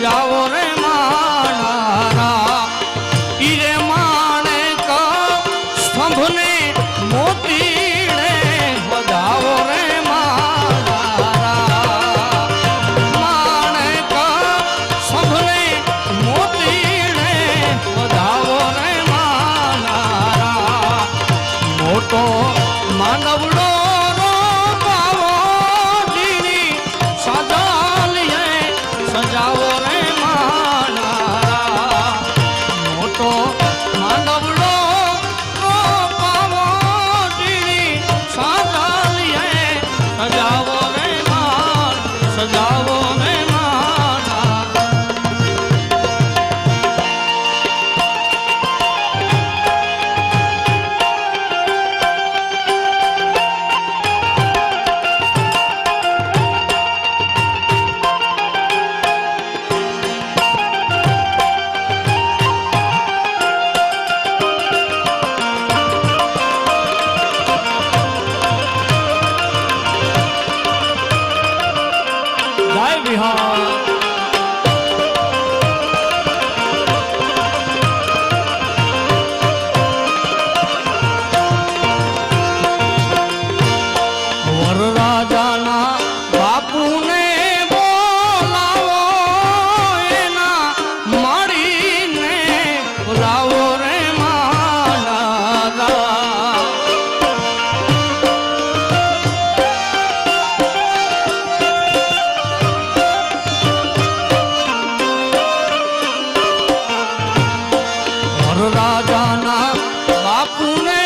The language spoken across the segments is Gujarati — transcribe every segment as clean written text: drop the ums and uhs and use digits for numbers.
સજાવો રે માનારા ઈરે માણેક સ્તંભને મોતીને વધાવો રે માનારા માણેક સ્તંભને મોતીને વધાવો રે માનારા મોટો માનવડો સજાવો રે માનારા મોટો માંડવડો રોપાવો જીણી સાજાલીએ સજાવો રે માન સજાવો રે વરરાજાના બાપુને બોલાવો એના મળીને બોલાવો રે માનારા વરરાજાના બાપુને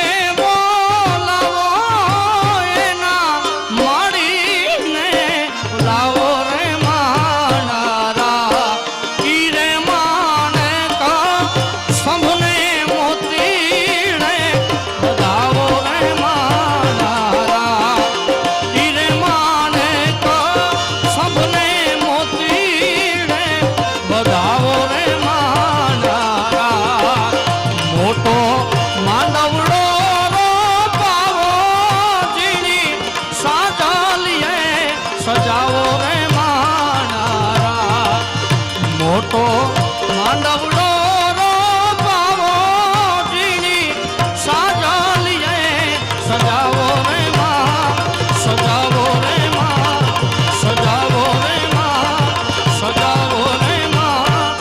સજાવો રે માનારા મોટો માંડવડો રોપાવો જીણી સાજાલીએ સજાવો રે માં સજાવો રે માં સજાવો રે માં સજાવો રે માં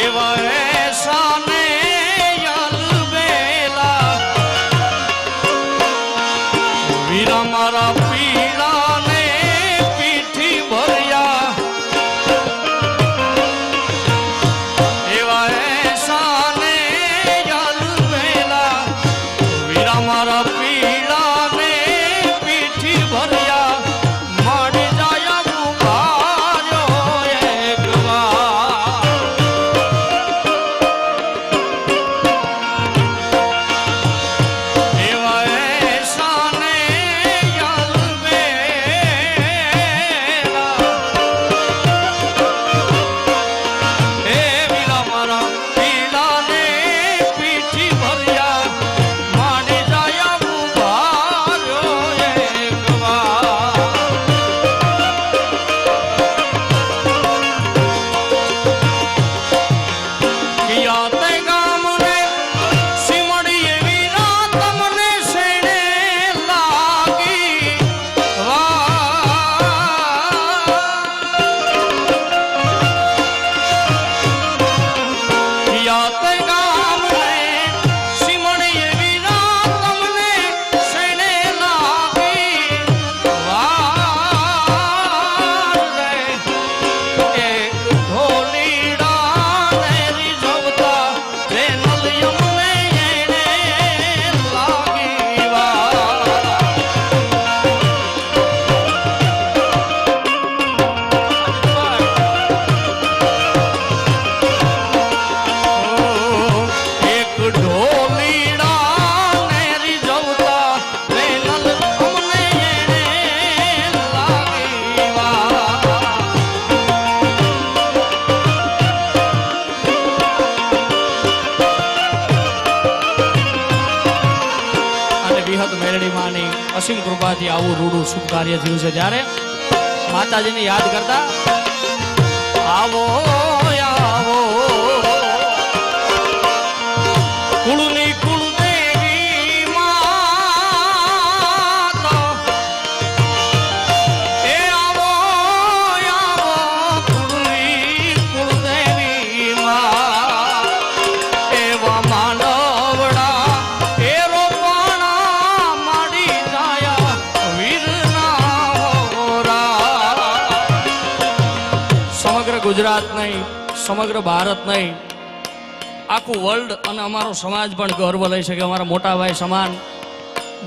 એવા એસાને યલબેલા વીરા મારા પીડાને પીઠી ભર્યા એવા એસાને યલબેલા વીરા મારા પીડાને પીઠી ભર્યા મળી જાય બુભાર્યો એક વાર એવા એસાને અસીમ કૃપાથી આવું રૂડું શુભ કાર્ય થયું છે. જ્યારે માતાજીને યાદ કરતા આવો આવો કુળની કુળદેવી માતા એ આવો આવો કુળની કુળદેવી માં એવા માનવડા એ રોપણા માડી જાયા વીરના હોરા સમગ્ર ગુજરાત નહીં સમગ્ર ભારત નહીં આખું વર્લ્ડ અને અમારો સમાજ પણ ગર્વ લઈ શકે અમારા મોટા ભાઈ સમાન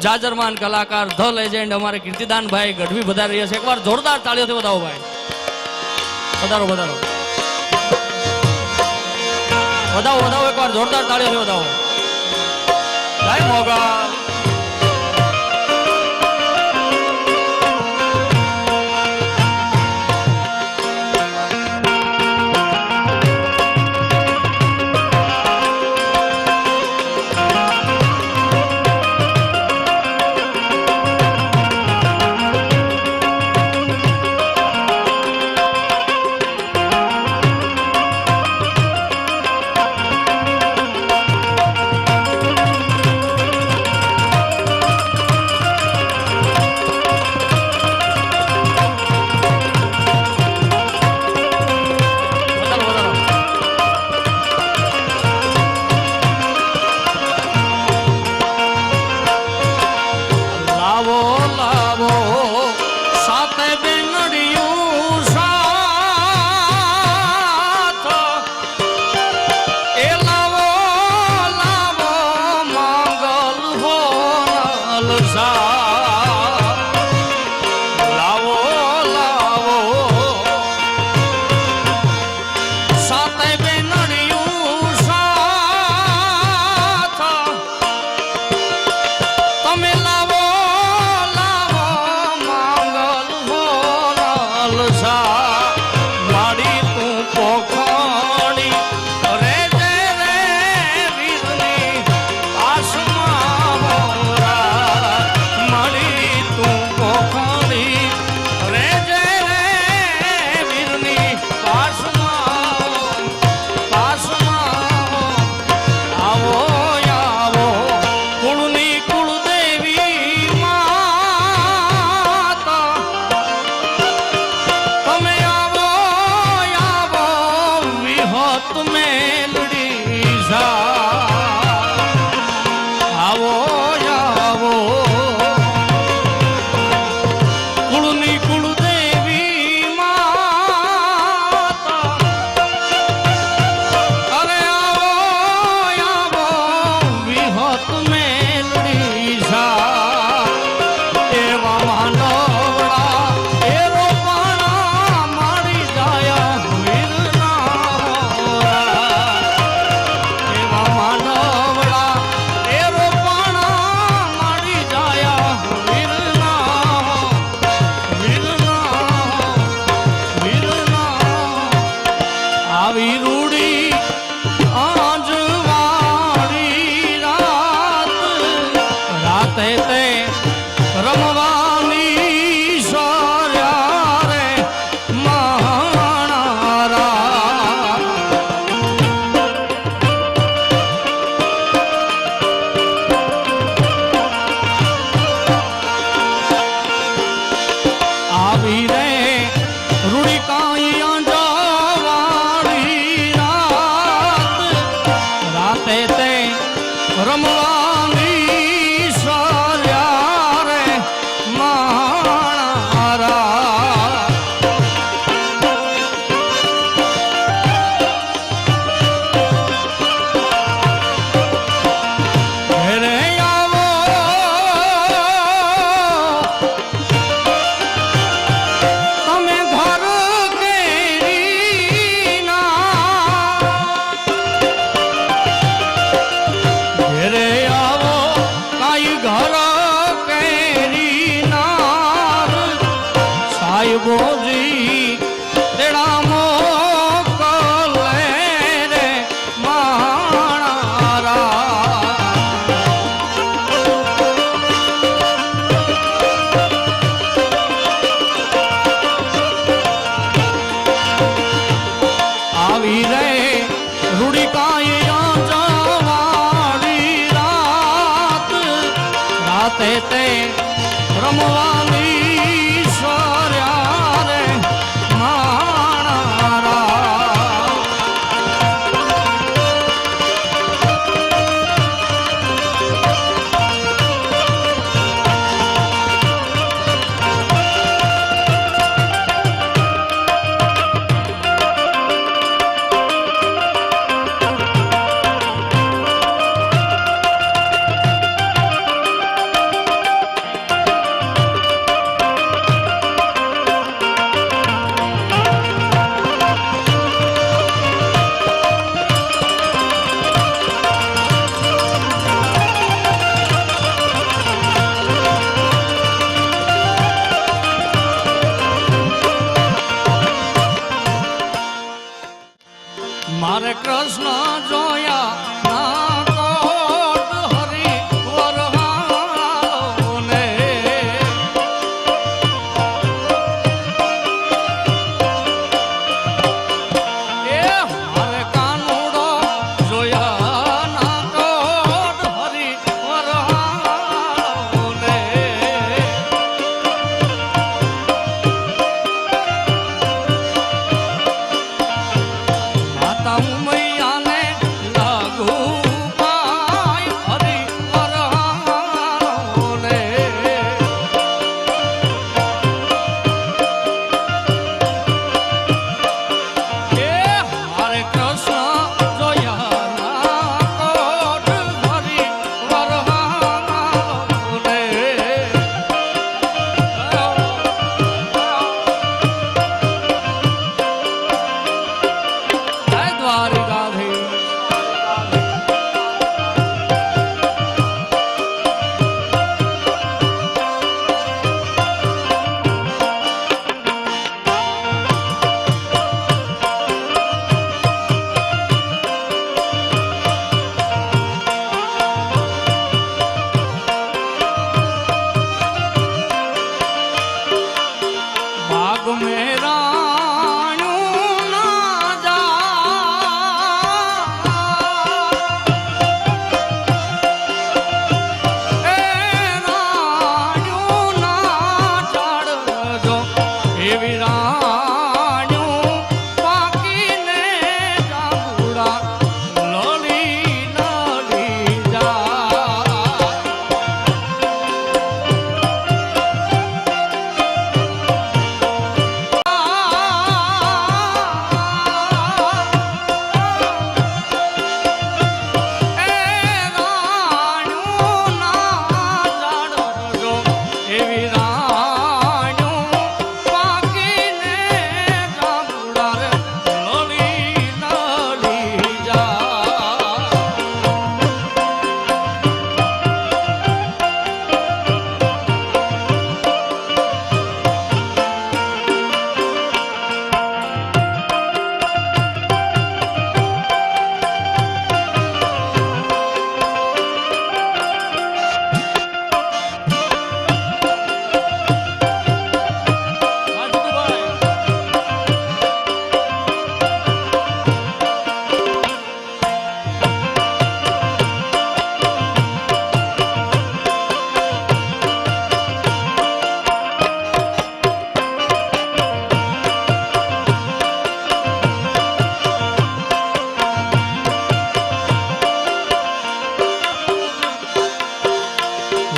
જાજરમાન કલાકાર ધ લેજેન્ડ અમારે કીર્તિદાનભાઈ ગઢવી વધારી રહ્યા છે એકવાર જોરદાર તાળીઓથી વધાવો ભાઈ વધારો વધારો વધાવો વધાવો એકવાર જોરદાર તાળીઓથી વધાવો જય મોગા રાતે તે રમવાની સોર્યા રે માણારા મારે કૃષ્ણ જોયા ના કોટ હરી વરહાલો ને એ મારે કાનુડો જોયા ના કોટ હરી વરહાલો ને માતા ઉમૈયાને લાગુ પાય હરી વરહાલો ને એ હરે કૃષ્ણ જોયા ના કોટ હરી વરહાલો ને જય દ્વારિકાધીશ ભાગ મેરાણું ના જા એ રાણું ના ચડજો એવી રાણું પાકીને જાંબુડા લડી લડી જા એવી રાણું પાકીને જાંબુડા રે લડી લડી જા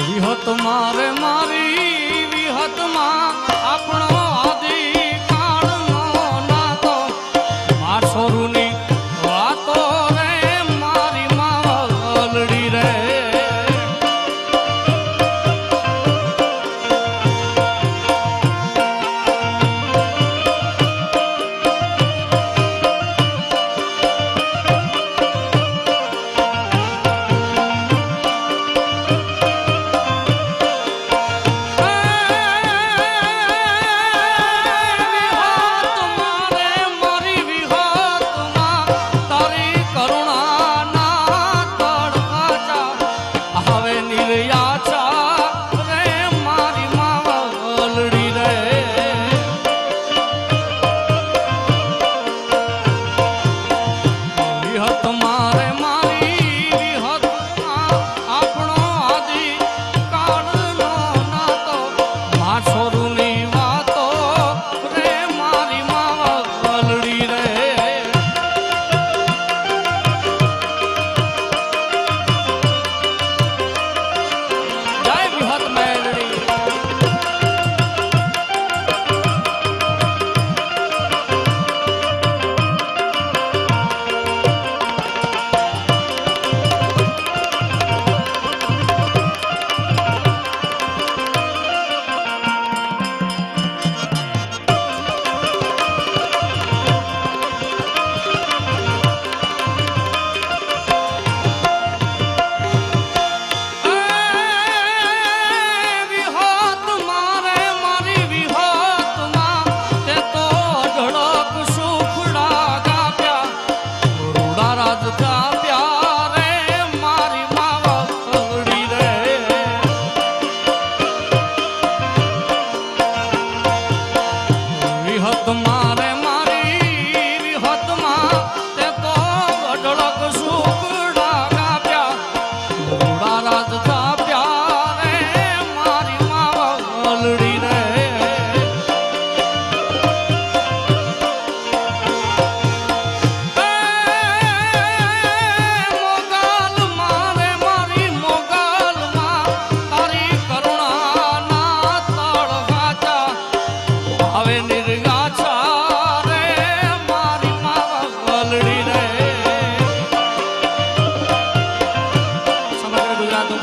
વિહત મારે મારી વિહતમાં આપણો આદિ કાળનો નાતો માસોરુની વાતો રે મારી માવલડી રે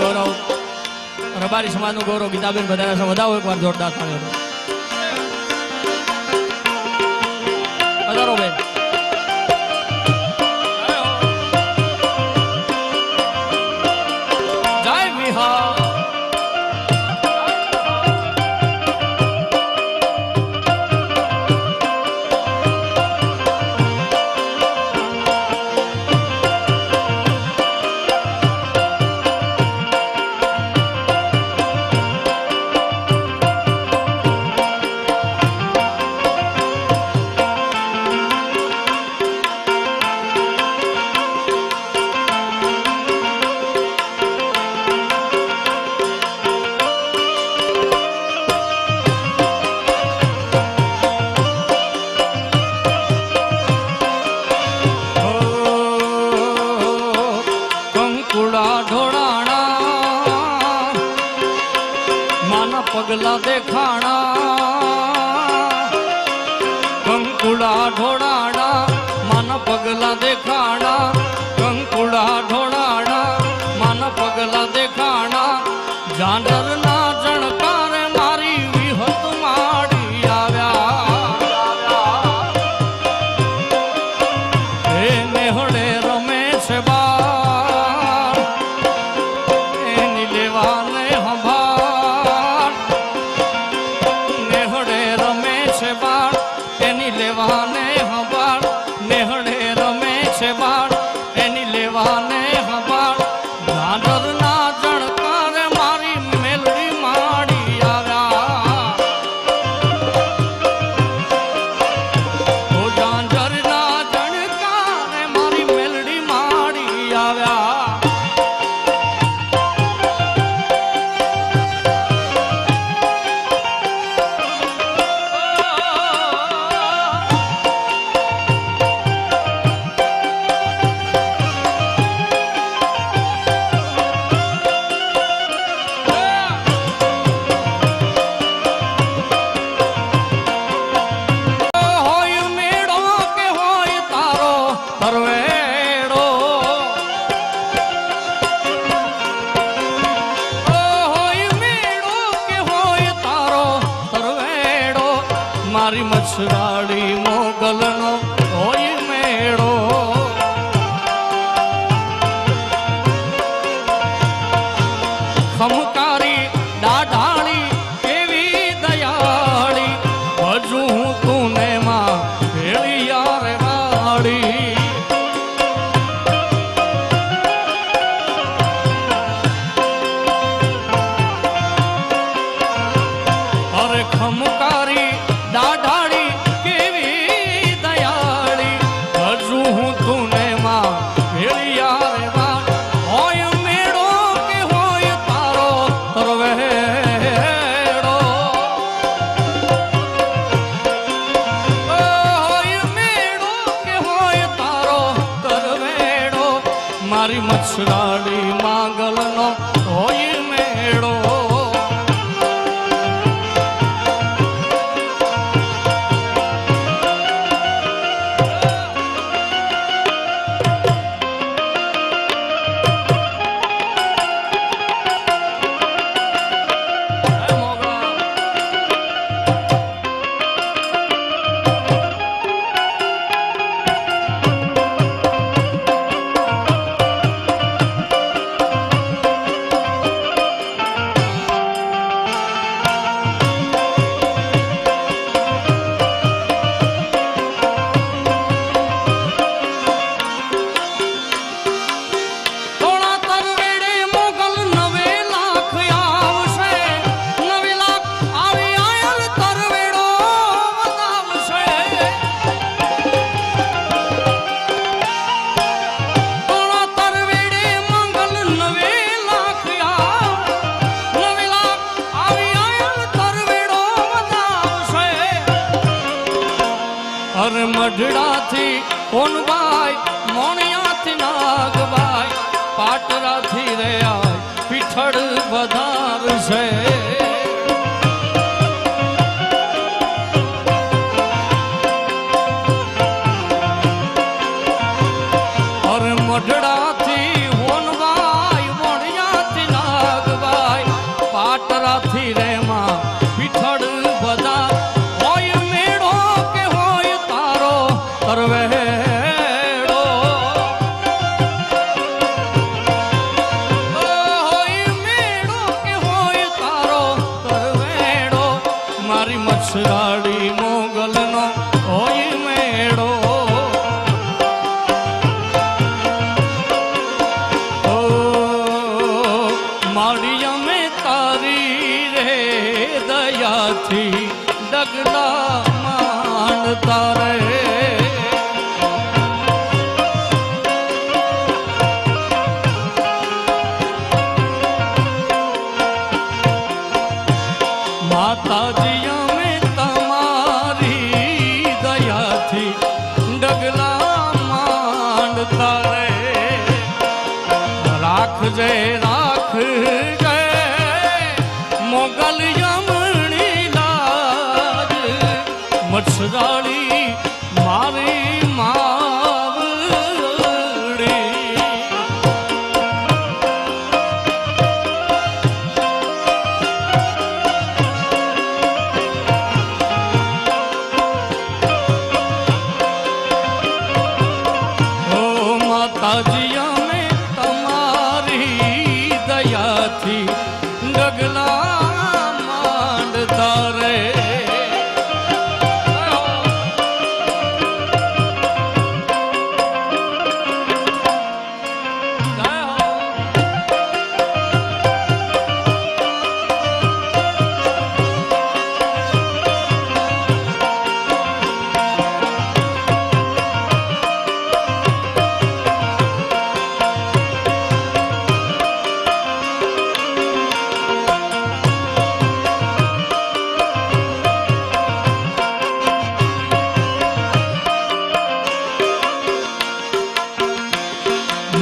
ગૌરવ, રબારી સમાજનું ગૌરવ ગીતાબેન બધાના છે. વધાવો એકવાર જોરદાર તાળીઓ. વધારો બેન. જય વિહાર. પગલા દેખાણા કંકુડા ઢોળાણા, માના પગલા દેખાણા કંકુડા ઢોળાણા, માના પગલા દેખાણા. ઝાંઝરના જણકારે મારી વિહત માડી આવ્યા. હે નેહડે રમે છે બાળ, એની લેવાને હંભાળ. નેહડે રમે છે બાળ, એની લેવાને હંભાળ. નેહડે રમે છે બાળ, એની લેવાને હંભાળ. ઝાંઝરના જણકારે મારી મેલડી માડી આવ્યા. ઓ ઝાંઝરના જણકારે મારી મેલડી માડી આવ્યા. મારી મછરાડી મોગલનો હોય મેળો. ખમકારી દાઢાળી કેવી દયાળી, હજુ હું તું માં ભેળી યાર વાળી. અરે ખમકારી દાઢાળી કેવી દયાળી, હજુ હું તું માં ભેળી યાર વાળી. હોય મેળો કે હોય તારો તરવેડો, હોય મેળો કે હોય તારો તરવેડો. મારી મછરાડી માંગલનો હોય મેળો. મઢડાથી કોનભાઈ, મોણિયાથી નાગભાઈ, પાટરાથી રે આય પીઠળ વધારશે. અરે મઢડાથી કોનભાઈ, મોણિયાથી નાગ અમે તારી રે દયાથી ડગલા માંડતા રે માતાજી અમે તમારી દયાથી ડગલા માંડતા રે રાખજે રાખજે મોગલ યમણી લાજ મચ્છરાળી મારી માવડી માતાજી અમે તમારી દયાથી ડગલા માંડતા રે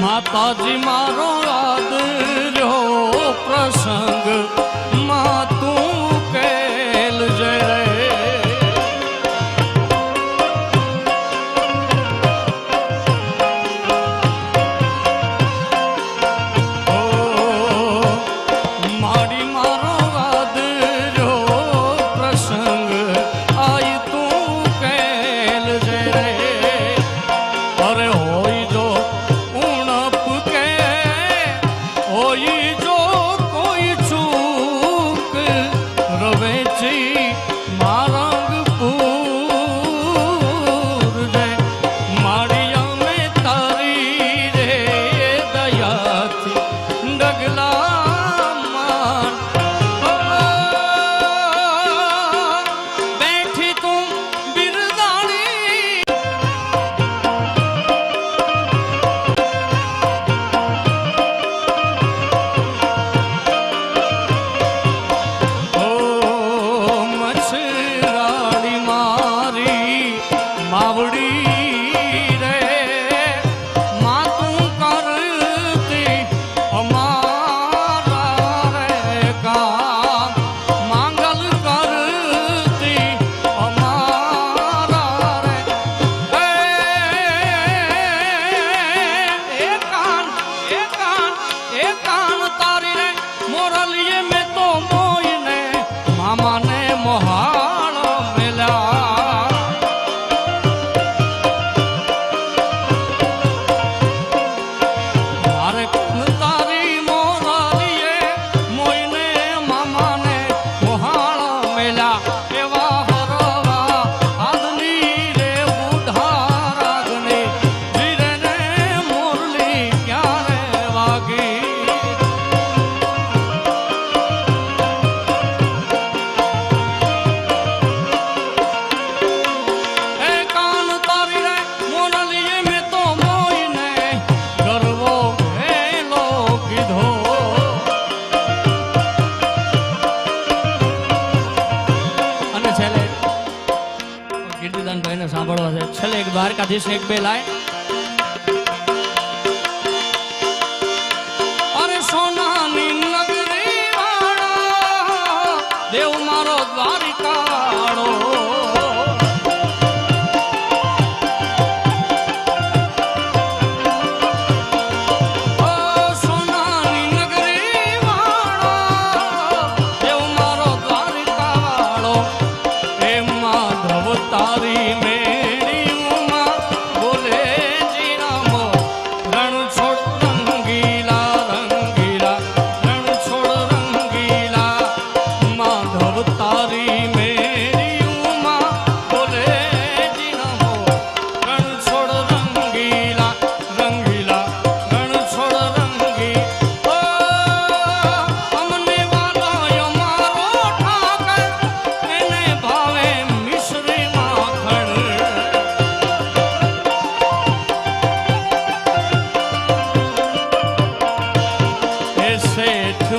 માતાજી મારો આદર્યો પ્રસંગ માં તું કેલ જય રે મારી મારો આદર્યો પ્રસંગ આઈ તું કેલ જય રે અરે હોય જો સાંભળવા છે છેલ્લે એક દ્વારકાધીશ એક બે લાઈન અરે સોનાની નગરી વાળો દેવ મારો દ્વારિકાળો સોનાની નગરી વાળો દેવ મારો દ્વારિકાળો એમાં ધવ તારી મેળીમાં બોલે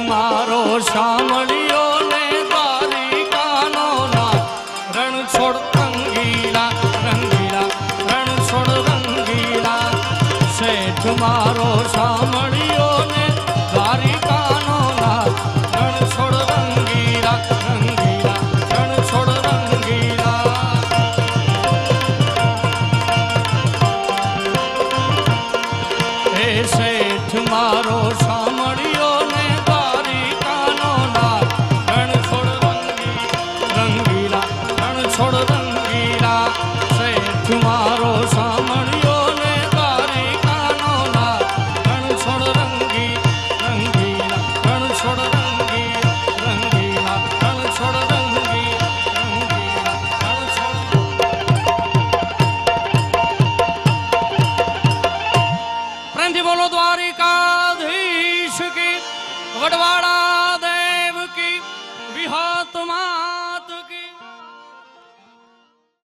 મારો શામળિયો ને દ્વારિકાનો ના રણ છોડ રંગીલા રંગીલા રણ છોડ રંગીલા શેઠ મારો શામળિયો ને દ્વારિકાનો ના રણ છોડ રંગીલા રંગીલા રણ છોડ રંગીલા હે શેઠ મારો શામળિયો ને દ્વારિકાનો ના રણ છોડ રંગીલા રણ છોડ રંગીલા શેઠ મારો શામળિયો ને દ્વારિકાનો ના રણ છોડ રંગીલા રણ છોડ રંગીલા રણ છોડ રંગીલા રણ છોડ પ્રેમથી બોલો દ્વારિકાધીશ કી વડવાડા